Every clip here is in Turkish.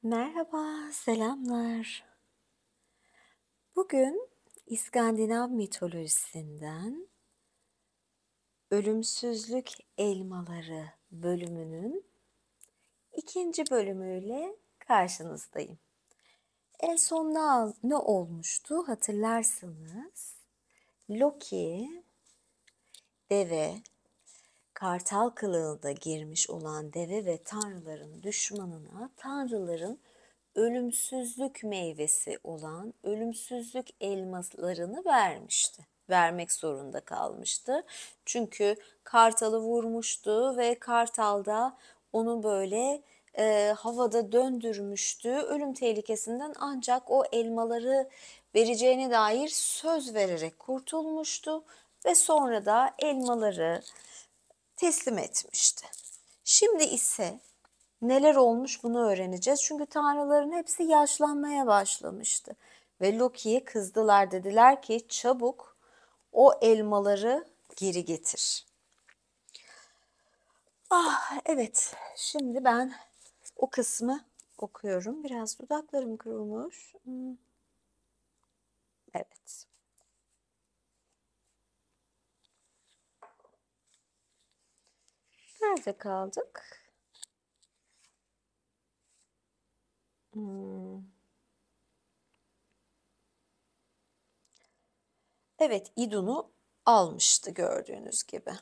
Merhaba, selamlar. Bugün İskandinav mitolojisinden Ölümsüzlük Elmaları bölümünün ikinci bölümüyle karşınızdayım. En son ne olmuştu hatırlarsınız. Loki, deve, kartal kılığında girmiş olan deve ve tanrıların düşmanına tanrıların ölümsüzlük meyvesi olan ölümsüzlük elmalarını vermişti. Vermek zorunda kalmıştı. Çünkü kartalı vurmuştu ve kartal da onu böyle havada döndürmüştü. Ölüm tehlikesinden ancak o elmaları vereceğine dair söz vererek kurtulmuştu ve sonra da elmaları teslim etmişti. Şimdi ise neler olmuş bunu öğreneceğiz. Çünkü tanrıların hepsi yaşlanmaya başlamıştı. Ve Loki'ye kızdılar, dediler ki çabuk o elmaları geri getir. Evet, şimdi ben o kısmı okuyorum. Biraz dudaklarım kırılmış. Evet. Nerede kaldık? Evet, İdun'u almıştı gördüğünüz gibi.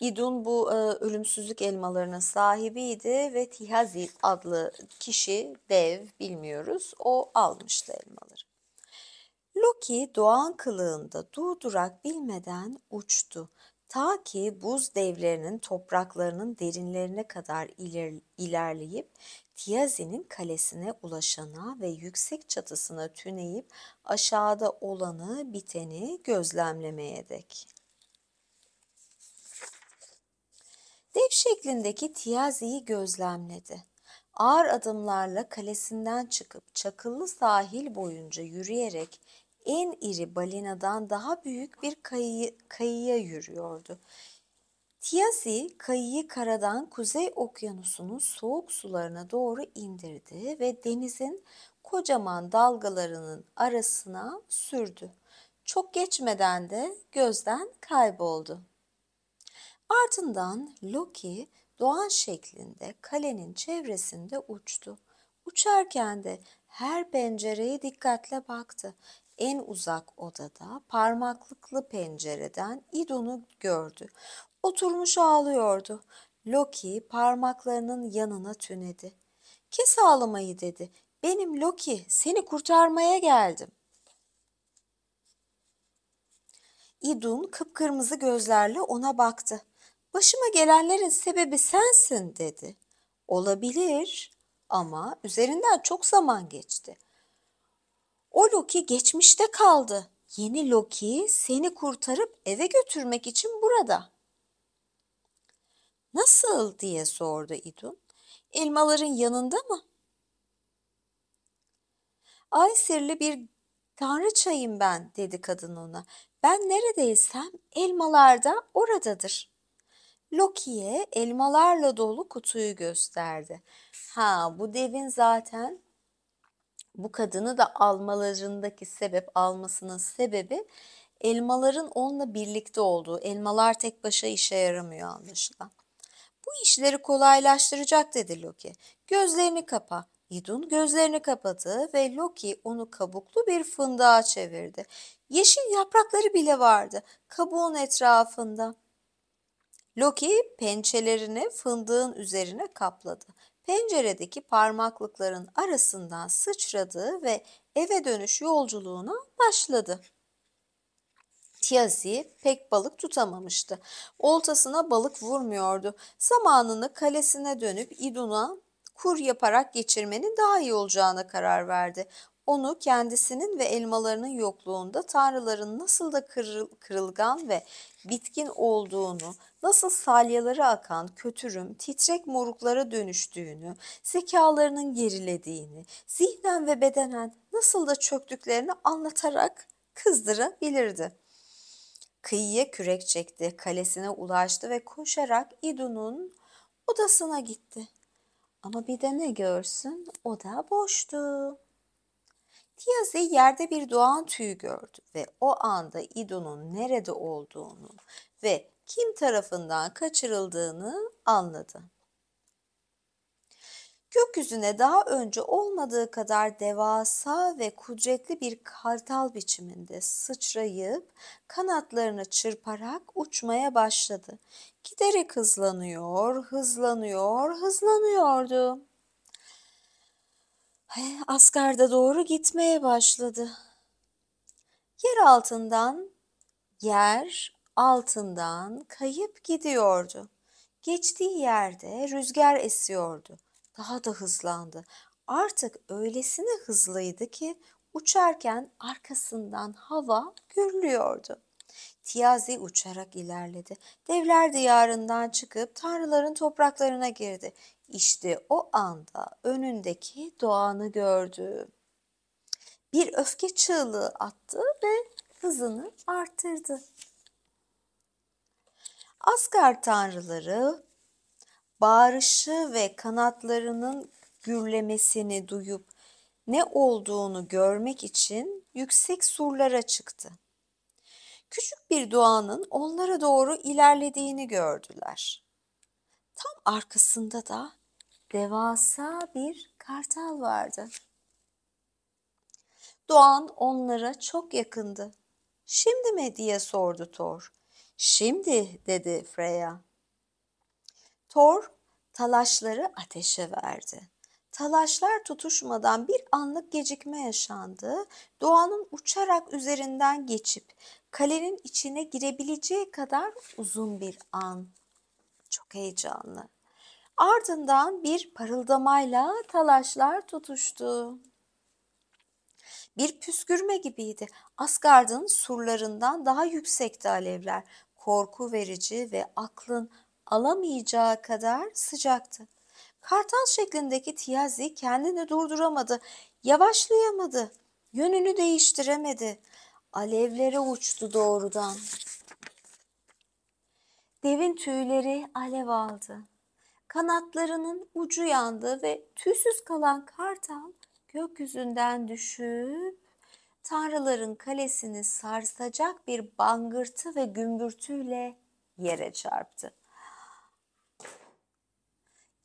İdun bu ölümsüzlük elmalarının sahibiydi ve Tihazi adlı kişi, dev bilmiyoruz, o almıştı elmaları. Loki doğan kılığında durdurak bilmeden uçtu. Ta ki buz devlerinin topraklarının derinlerine kadar ilerleyip Tiazi'nin kalesine ulaşana ve yüksek çatısına tüneyip aşağıda olanı biteni gözlemlemeye dek. Dev şeklindeki Tiazi'yi gözlemledi. Ağır adımlarla kalesinden çıkıp çakıllı sahil boyunca yürüyerek en iri balinadan daha büyük bir kayıya yürüyordu. Tiazi kayıyı karadan Kuzey Okyanusu'nun soğuk sularına doğru indirdi ve denizin kocaman dalgalarının arasına sürdü. Çok geçmeden de gözden kayboldu. Ardından Loki doğan şeklinde kalenin çevresinde uçtu. Uçarken de her pencereye dikkatle baktı. En uzak odada parmaklıklı pencereden İdun'u gördü. Oturmuş ağlıyordu. Loki parmaklarının yanına tünedi. "Kes ağlamayı," dedi. "Benim Loki, seni kurtarmaya geldim." İdun kıpkırmızı gözlerle ona baktı. "Başıma gelenlerin sebebi sensin," dedi. "Olabilir ama üzerinden çok zaman geçti. O Loki geçmişte kaldı. Yeni Loki seni kurtarıp eve götürmek için burada." "Nasıl?" diye sordu İdun. "Elmaların yanında mı?" "Ay sirli bir tanrıçayım ben," dedi kadın ona. "Ben neredeysem elmalar da oradadır." Loki'ye elmalarla dolu kutuyu gösterdi. Bu devin zaten bu kadını da almasının sebebi elmaların onunla birlikte olduğu. Elmalar tek başa işe yaramıyor anlaşılan. "Bu işleri kolaylaştıracak," dedi Loki. "Gözlerini kapa." Idun gözlerini kapadı ve Loki onu kabuklu bir fındığa çevirdi. Yeşil yaprakları bile vardı kabuğun etrafında. Loki pençelerini fındığın üzerine kapladı. Penceredeki parmaklıkların arasından sıçradı ve eve dönüş yolculuğuna başladı. Tiazi pek balık tutamamıştı. Oltasına balık vurmuyordu. Zamanını kalesine dönüp İdun'a kur yaparak geçirmenin daha iyi olacağına karar verdi. Onu kendisinin ve elmalarının yokluğunda tanrıların nasıl da kırılgan ve bitkin olduğunu, nasıl salyaları akan kötürüm, titrek moruklara dönüştüğünü, zekalarının gerilediğini, zihnen ve bedenen nasıl da çöktüklerini anlatarak kızdırabilirdi. Kıyıya kürek çekti, kalesine ulaştı ve koşarak İdun'un odasına gitti. Ama bir de ne görsün? O da boştu. Tiyazi yerde bir doğan tüy gördü ve o anda İdo'nun nerede olduğunu ve kim tarafından kaçırıldığını anladı. Gökyüzüne daha önce olmadığı kadar devasa ve kudretli bir kartal biçiminde sıçrayıp kanatlarını çırparak uçmaya başladı. Giderek hızlanıyor, hızlanıyor, hızlanıyordu. Asgard'a doğru gitmeye başladı. Yer altından kayıp gidiyordu. Geçtiği yerde rüzgar esiyordu. Daha da hızlandı. Artık öylesine hızlıydı ki uçarken arkasından hava gürlüyordu. Tiyazi uçarak ilerledi. Devler diyarından çıkıp tanrıların topraklarına girdi. İşte o anda önündeki doğanı gördü. Bir öfke çığlığı attı ve hızını artırdı. Asgard tanrıları bağırışı ve kanatlarının gürlemesini duyup ne olduğunu görmek için yüksek surlara çıktı. Küçük bir doğanın onlara doğru ilerlediğini gördüler. Tam arkasında da devasa bir kartal vardı. Doğan onlara çok yakındı. "Şimdi mi?" diye sordu Thor. "Şimdi," dedi Freya. Thor talaşları ateşe verdi. Talaşlar tutuşmadan bir anlık gecikme yaşandı. Doğanın uçarak üzerinden geçip kalenin içine girebileceği kadar uzun bir an. Çok heyecanlı. Ardından bir parıldamayla talaşlar tutuştu. Bir püskürme gibiydi. Asgard'ın surlarından daha yüksekti alevler. Korku verici ve aklın alamayacağı kadar sıcaktı. Kartal şeklindeki Tiyazi kendini durduramadı. Yavaşlayamadı. Yönünü değiştiremedi. Alevlere uçtu doğrudan. Devin tüyleri alev aldı. Kanatlarının ucu yandı ve tüysüz kalan kartal gökyüzünden düşüp tanrıların kalesini sarsacak bir bangırtı ve gümbürtüyle yere çarptı.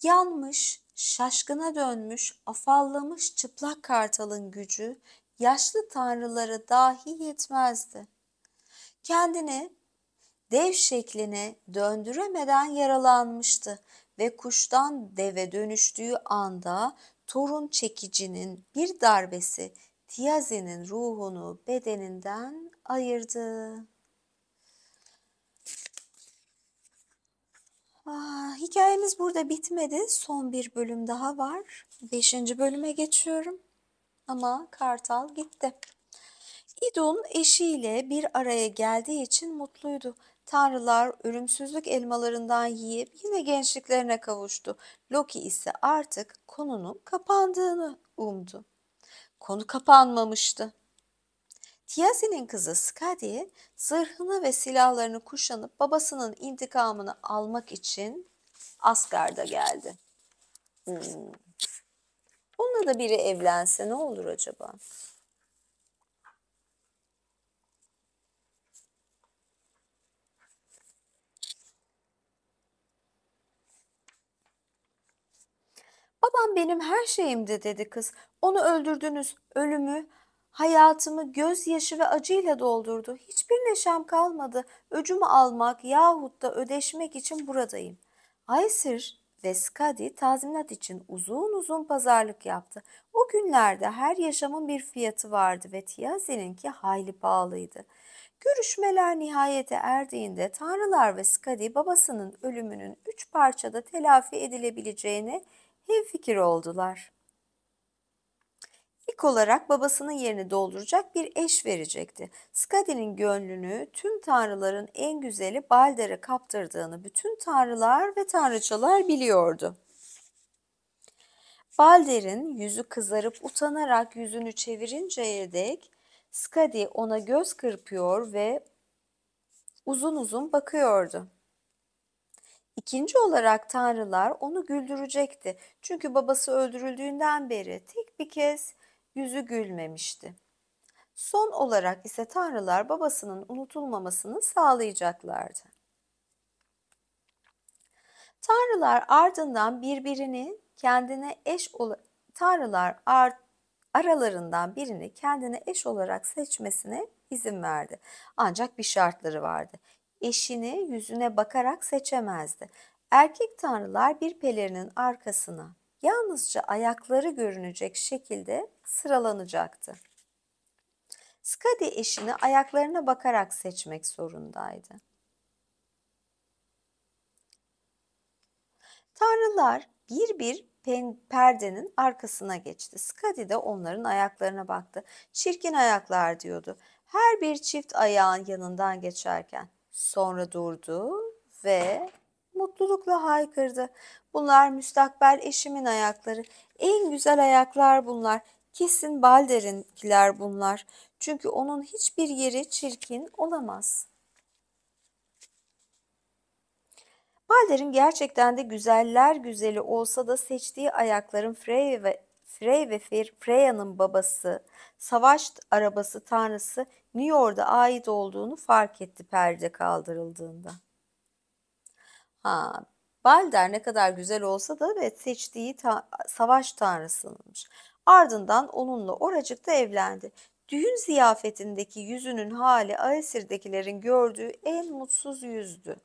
Yanmış, şaşkına dönmüş, afallamış çıplak kartalın gücü yaşlı tanrılara dahi yetmezdi. Kendini dev şekline döndüremeden yaralanmıştı ve kuştan deve dönüştüğü anda Thor'un çekicinin bir darbesi Tiyazi'nin ruhunu bedeninden ayırdı. Hikayemiz burada bitmedi. Son bir bölüm daha var. 5. bölüme geçiyorum. Ama Kartal gitti. İdun eşiyle bir araya geldiği için mutluydu. Tanrılar ölümsüzlük elmalarından yiyip yine gençliklerine kavuştu. Loki ise artık konunun kapandığını umdu. Konu kapanmamıştı. Tiazi'nin kızı Skadi zırhını ve silahlarını kuşanıp babasının intikamını almak için Asgard'a geldi. Onunla da biri evlense ne olur acaba? "Babam benim her şeyimdi," dedi kız. "Onu öldürdünüz. Ölümü, hayatımı gözyaşı ve acıyla doldurdu. Hiçbir neşem kalmadı. Öcümü almak yahut da ödeşmek için buradayım." Aysir ve Skadi tazminat için uzun uzun pazarlık yaptı. O günlerde her yaşamın bir fiyatı vardı ve Tiazi'ninki hayli pahalıydı. Görüşmeler nihayete erdiğinde tanrılar ve Skadi babasının ölümünün 3 parçada telafi edilebileceğini hemfikir oldular. İlk olarak babasının yerini dolduracak bir eş verecekti. Skadi'nin gönlünü tüm tanrıların en güzeli Balder'e kaptırdığını bütün tanrılar ve tanrıçalar biliyordu. Balder'in yüzü kızarıp utanarak yüzünü çevirinceye dek Skadi ona göz kırpıyor ve uzun uzun bakıyordu. İkinci olarak tanrılar onu güldürecekti. Çünkü babası öldürüldüğünden beri tek bir kez yüzü gülmemişti. Son olarak ise tanrılar babasının unutulmamasını sağlayacaklardı. Tanrılar ardından birbirini kendine eş olarak Tanrılar aralarından birini kendine eş olarak seçmesine izin verdi. Ancak bir şartları vardı. Eşini yüzüne bakarak seçemezdi. Erkek tanrılar bir pelerinin arkasına yalnızca ayakları görünecek şekilde sıralanacaktı. Skadi eşini ayaklarına bakarak seçmek zorundaydı. Tanrılar bir bir perdenin arkasına geçti. Skadi de onların ayaklarına baktı. Çirkin ayaklar diyordu. Her bir çift ayağın yanından geçerken. Sonra durdu ve mutlulukla haykırdı. Bunlar müstakbel eşimin ayakları. En güzel ayaklar bunlar. Kesin Balder'inkiler bunlar. Çünkü onun hiçbir yeri çirkin olamaz. Balder'in gerçekten de güzeller güzeli olsa da seçtiği ayakların Freya'nın babası, savaş arabası tanrısı Njord'a ait olduğunu fark etti perde kaldırıldığında. Ha, Balder ne kadar güzel olsa da evet seçtiği savaş tanrısıymış. Ardından onunla oracıkta evlendi. Düğün ziyafetindeki yüzünün hali Aesir'dekilerin gördüğü en mutsuz yüzdü.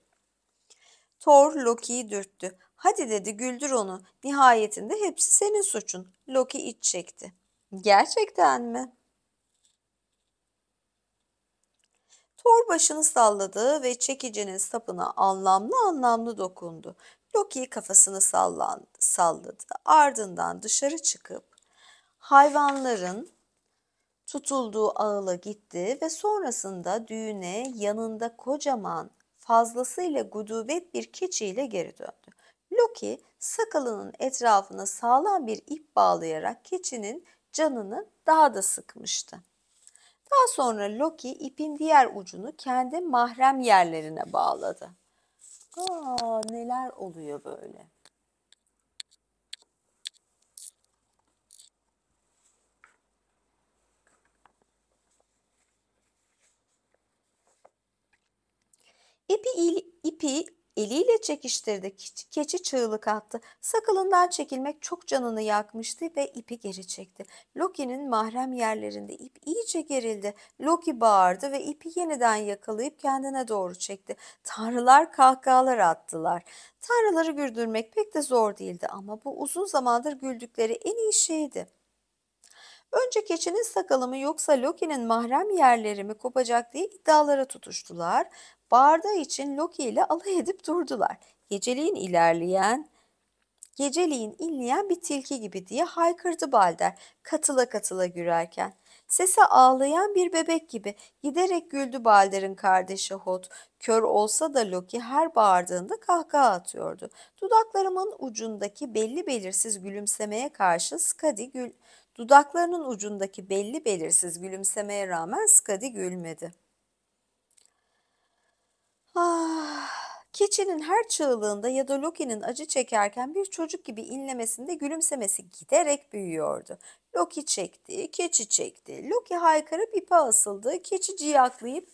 Thor Loki'yi dürttü. Hadi dedi güldür onu. Nihayetinde hepsi senin suçun. Loki iç çekti. Gerçekten mi? Thor başını salladı ve çekicinin sapına anlamlı anlamlı dokundu. Loki kafasını salladı. Ardından dışarı çıkıp hayvanların tutulduğu ağıla gitti ve sonrasında düğüne yanında kocaman, fazlasıyla gudubet bir keçiyle geri döndü. Loki sakalının etrafına sağlam bir ip bağlayarak keçinin canını daha da sıkmıştı. Daha sonra Loki ipin diğer ucunu kendi mahrem yerlerine bağladı. Neler oluyor böyle? İpi eliyle çekiştirdi. Keçi çığlık attı. Sakalından çekilmek çok canını yakmıştı ve ipi geri çekti. Loki'nin mahrem yerlerinde ip iyice gerildi. Loki bağırdı ve ipi yeniden yakalayıp kendine doğru çekti. Tanrılar kahkahalar attılar. Tanrıları güldürmek pek de zor değildi ama bu uzun zamandır güldükleri en iyi şeydi. Önce keçinin sakalı mı yoksa Loki'nin mahrem yerleri mi kopacak diye iddialara tutuştular. Bağırdığı için Loki ile alay edip durdular. Geceliğin inleyen bir tilki gibi diye haykırdı Balder katıla katıla gürerken. Sesi ağlayan bir bebek gibi giderek güldü Balder'in kardeşi Hot. Kör olsa da Loki her bağırdığında kahkaha atıyordu. Dudaklarımın ucundaki belli belirsiz gülümsemeye karşı Dudaklarının ucundaki belli belirsiz gülümsemeye rağmen Skadi gülmedi. Keçinin her çığlığında ya da Loki'nin acı çekerken bir çocuk gibi inlemesinde gülümsemesi giderek büyüyordu. Loki çekti, keçi çekti. Loki haykırıp ipe asıldı, keçi ciyaklayıp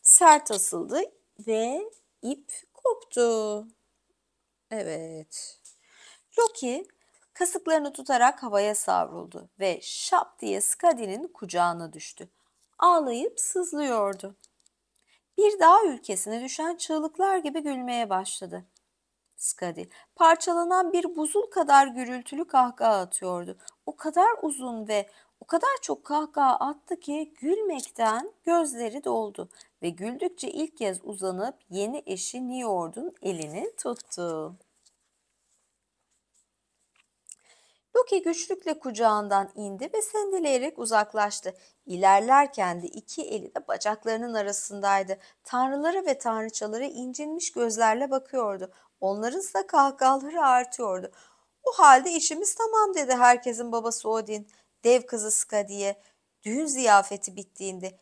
sert asıldı ve ip koptu. Evet. Loki kasıklarını tutarak havaya savruldu ve şap diye Skadi'nin kucağına düştü. Ağlayıp sızlıyordu. Bir dağ ülkesine düşen çığlıklar gibi gülmeye başladı. Skadi, parçalanan bir buzul kadar gürültülü kahkaha atıyordu. O kadar uzun ve o kadar çok kahkaha attı ki gülmekten gözleri doldu ve güldükçe ilk kez uzanıp yeni eşi Njord'un elini tuttu. Loki güçlükle kucağından indi ve sendeleyerek uzaklaştı. İlerlerken de iki eli de bacaklarının arasındaydı. Tanrıları ve tanrıçaları incinmiş gözlerle bakıyordu. Onların ise kahkahaları artıyordu. O halde işimiz tamam dedi herkesin babası Odin. Dev kızı Skadi'ye. Düğün ziyafeti bittiğinde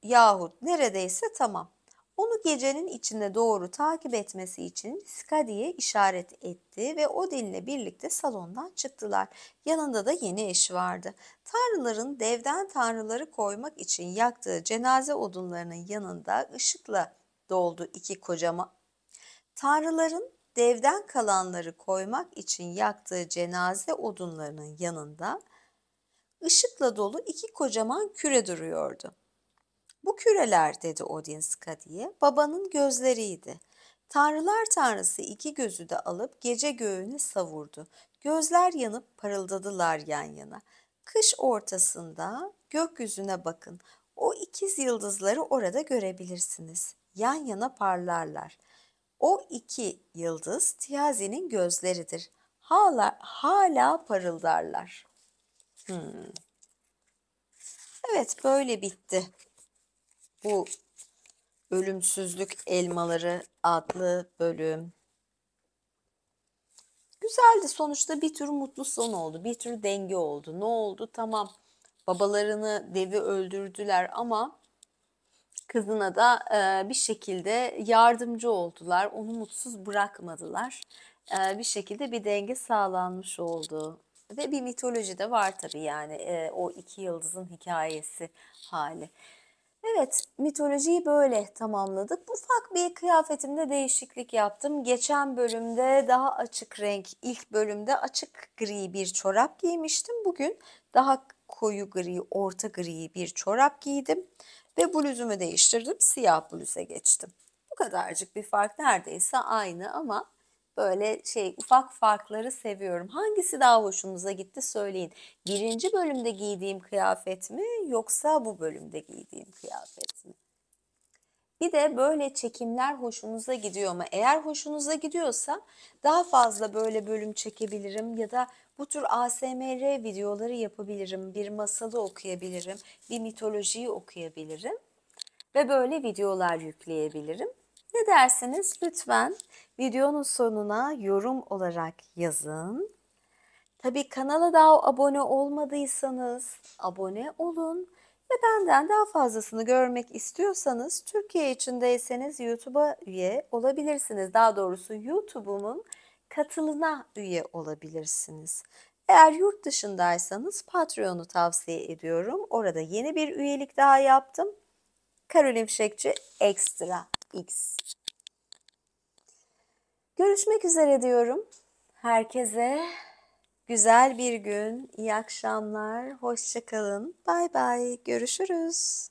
yahut neredeyse tamam. Onu gecenin içine doğru takip etmesi için Skadi'ye işaret etti ve Odin'le birlikte salondan çıktılar. Yanında da yeni eşi vardı. Tanrıların devden tanrıları koymak için yaktığı cenaze odunlarının yanında ışıkla doldu iki kocaman. Tanrıların devden kalanları koymak için yaktığı cenaze odunlarının yanında ışıkla dolu iki kocaman küre duruyordu. Bu küreler, dedi Odin Skadi'ye, babanın gözleriydi. Tanrılar tanrısı iki gözü de alıp gece göğüne savurdu. Gözler yanıp parıldadılar yan yana. Kış ortasında gökyüzüne bakın. O ikiz yıldızları orada görebilirsiniz. Yan yana parlarlar. O iki yıldız Tiazi'nin gözleridir. Hala parıldarlar. Evet, böyle bitti bu Ölümsüzlük Elmaları adlı bölüm. Güzeldi, sonuçta bir tür mutlu son oldu, bir tür denge oldu. Ne oldu? Tamam, babalarını devi öldürdüler ama kızına da bir şekilde yardımcı oldular. Onu mutsuz bırakmadılar. Bir şekilde bir denge sağlanmış oldu. Ve bir mitoloji de var tabii, yani o iki yıldızın hikayesi hali. Evet, mitolojiyi böyle tamamladık. Ufak bir kıyafetimde değişiklik yaptım. Geçen bölümde daha açık renk, ilk bölümde açık gri bir çorap giymiştim. Bugün daha koyu gri, orta gri bir çorap giydim. Ve bluzumu değiştirdim, siyah bluza geçtim. Bu kadarcık bir fark, neredeyse aynı ama böyle ufak farkları seviyorum. Hangisi daha hoşunuza gitti söyleyin. Birinci bölümde giydiğim kıyafet mi yoksa bu bölümde giydiğim kıyafet mi? Bir de böyle çekimler hoşunuza gidiyor mu? Eğer hoşunuza gidiyorsa daha fazla böyle bölüm çekebilirim ya da bu tür ASMR videoları yapabilirim. Bir masalı okuyabilirim, bir mitolojiyi okuyabilirim ve böyle videolar yükleyebilirim. Ne dersiniz? Lütfen videonun sonuna yorum olarak yazın. Tabii kanala daha abone olmadıysanız abone olun ve benden daha fazlasını görmek istiyorsanız Türkiye içindeyseniz YouTube'a üye olabilirsiniz. Daha doğrusu YouTube'umun katılına üye olabilirsiniz. Eğer yurt dışındaysanız Patreon'u tavsiye ediyorum. Orada yeni bir üyelik daha yaptım. Karolin Fişekçi Extra X. Görüşmek üzere diyorum. Herkese güzel bir gün, iyi akşamlar, hoşça kalın. Bay bay, görüşürüz.